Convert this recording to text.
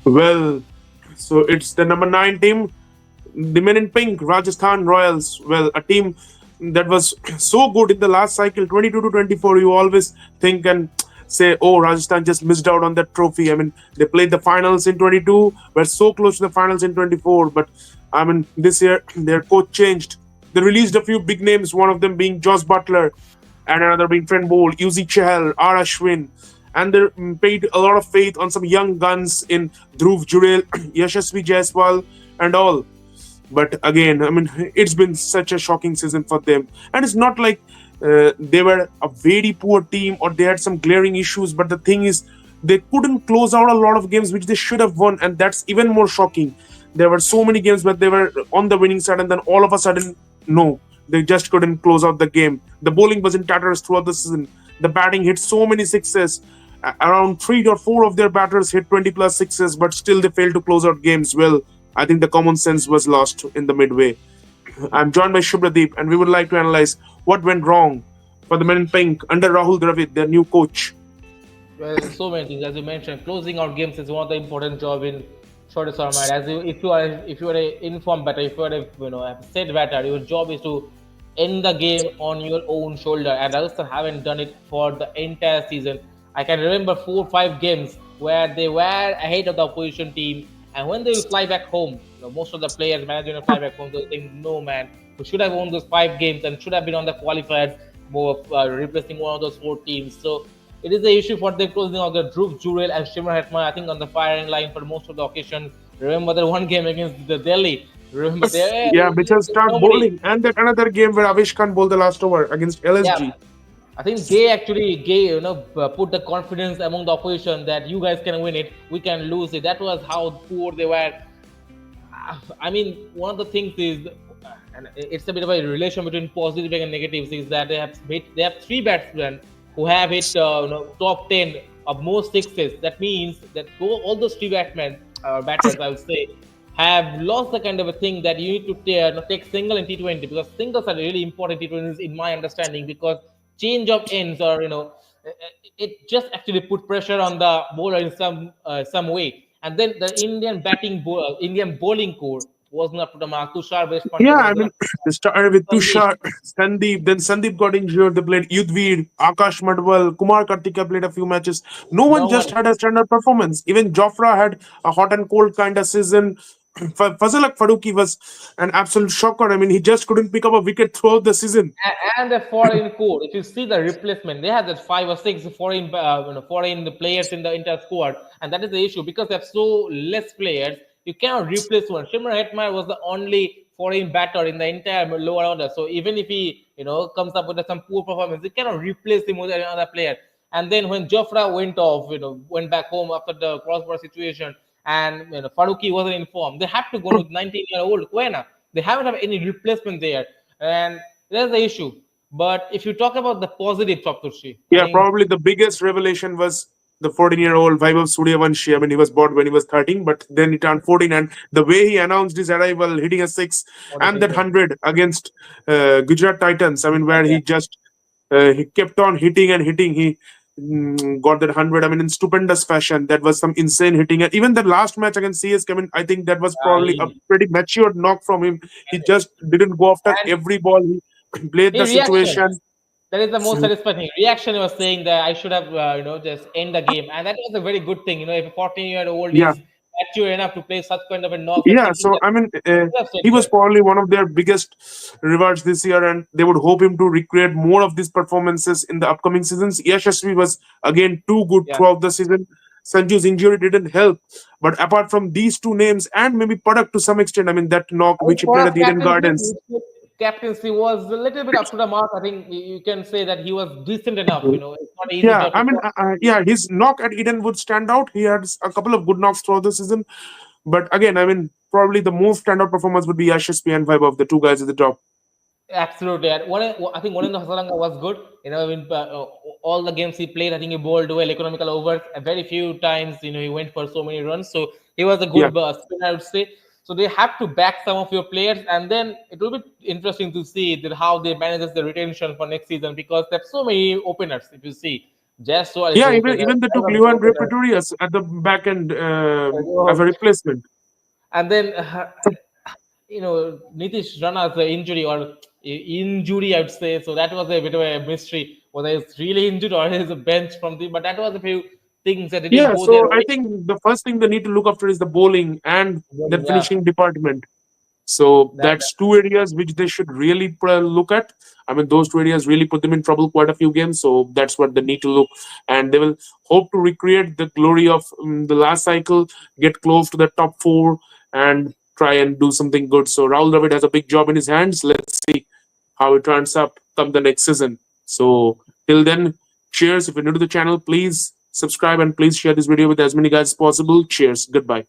Well, so it's the number 9 team, the men in pink, Rajasthan Royals. Well, a team that was so good in the last cycle, 22 to 24. You always think and say, oh, Rajasthan just missed out on that trophy. I mean, they played the finals in 22, were so close to the finals in 24. But I mean, this year their coach changed. They released a few big names, one of them being Josh Butler, and another being Trent Bolt, Yuzi Chahal, R. Ashwin. And they paid a lot of faith on some young guns in Dhruv Jurel, Yashasvi Jaiswal, and all. But again, I mean, it's been such a shocking season for them. And it's not like they were a very poor team or they had some glaring issues. But the thing is, they couldn't close out a lot of games which they should have won. And that's even more shocking. There were so many games where they were on the winning side, and then all of a sudden, no, they just couldn't close out the game. The bowling was in tatters throughout the season. The batting hit so many sixes. Around 3 or 4 of their batters hit 20 plus sixes, but still they failed to close out games. Well, I think the common sense was lost in the midway. I'm joined by Shubhradeep, and we would like to analyze what went wrong for the men in pink under Rahul Dravid, their new coach. Well, so many things as you mentioned. Closing out games is one of the important job in shortest format. As you, if you are a informed batter, if you are a a set batter, your job is to end the game on your own shoulder. And Rajasthan haven't done it for the entire season. I can remember 4 or 5 games where they were ahead of the opposition team, and when they will fly back home, most of the players, managers, will fly back home. They think, no man, we should have won those 5 games and should have been on the qualifiers, more replacing one of those 4 teams. So it is the issue for them closing out the Dhruv Jurel and Shimmer Hetman, I think, on the firing line for most of the occasion. Remember the one game against the Delhi. Remember Yes, there, yeah, Mitchell start nobody. bowling, and that another game where Avish Khan bowled the last over against Yeah, LSG. I think they actually gave, put the confidence among the opposition that you guys can win it, we can lose it. That was how poor they were. I mean, one of the things is, and it's a bit of a relation between positive and negatives, is that they have 3 batsmen who have hit top 10 of most sixes. That means that all those 3 batsmen batters, I would say, have lost the kind of a thing that you need to take single in T20, because singles are really important in T20s in my understanding, because change of ends, or it just actually put pressure on the bowler in some way. And then the Indian bowling core was not up to the mark. Tushar Yeah, Deshpande I was mean, not. they started with Sandesh, Tushar, Sandeep, then Sandeep got injured. They played Yudhvir, Akash Madwal, Kumar Kartika played a few matches. No one no just one. had a standard performance. Even Jofra had a hot and cold kind of season. Fazalak Faruqi was an absolute shocker. I mean, he just couldn't pick up a wicket throughout the season. And the foreign core. If you see the replacement, they had that 5 or 6 foreign players in the entire squad, and that is the issue, because they have so less players. You cannot replace one. Shimmer Hetmeyer was the only foreign batter in the entire lower order. So even if he comes up with some poor performance, you cannot replace him with another player. And then when Jofra went off, went back home after the crossbar situation, and Faruqi wasn't informed, they have to go with 19-year-old Quena. They haven't have any replacement there, and that's the issue. But if you talk about the positive, Saptarshi, I Yeah, think probably the biggest revelation was the 14-year-old Vaibhav Suryavanshi. I mean, he was bought when he was 13, but then he turned 14. And the way he announced his arrival, hitting a six what a and that season. 100 against Gujarat Titans, I mean, where Yeah, he just he kept on hitting and hitting. He got that 100, I mean, in stupendous fashion. That was some insane hitting. And even the last match against CSK, I mean, I think that was probably a pretty matured knock from him. He just didn't go after and every ball. He played the his reaction. situation. That is the most satisfying reaction. He was saying that I should have, just end the game, and that was a very good thing. If a 14-year-old Yeah. is mature enough to play such kind of a knock, and Yeah, thinking so that I mean, he should have he stayed was there. probably one of their biggest rewards this year, and they would hope him to recreate more of these performances in the upcoming seasons. Yashasvi was again too good Yeah. throughout the season. Sanju's injury didn't help, but apart from these two names and maybe Padak to some extent, I mean that knock I think which he for played us, at the Eden Gardens. captaincy was a little bit up to the mark. I think you can say that he was decent enough. It's not an easy Yeah, job I to mean, cross. yeah, his knock at Eden would stand out. He had a couple of good knocks throughout the season, but again, I mean, probably the most standout performance would be Yashasvi and Vaibhav, the two guys at the top. Absolutely. And I think one in the Hasaranga was good. All the games he played, I think he bowled well, economical overs. Very few times, he went for so many runs. So he was a Yeah. good spinner, I would say. So they have to back some of your players, and then it will be interesting to see that how they manage the retention for next season, because there's so many openers. If you see, Just so Yeah, joke. even they took Leandro Pretorius at the back end as a replacement. And then Nitish Rana's injury or injury, I would say. So that was a bit of a mystery whether he's really injured or he's a bench from the. But that was a few things that didn't Yeah, go their so I way. think the first thing they need to look after is the bowling and their Yeah, finishing department. So that, that's two areas which they should really look at. I mean, those two areas really put them in trouble quite a few games. So that's what they need to look, and they will hope to recreate the glory of the last cycle, get close to the top four, and try and do something good. So Rahul Dravid has a big job in his hands. Let's see how it turns up come the next season. So till then, cheers. If you're new to the channel, please subscribe and please share this video with as many guys as possible. Cheers. Goodbye.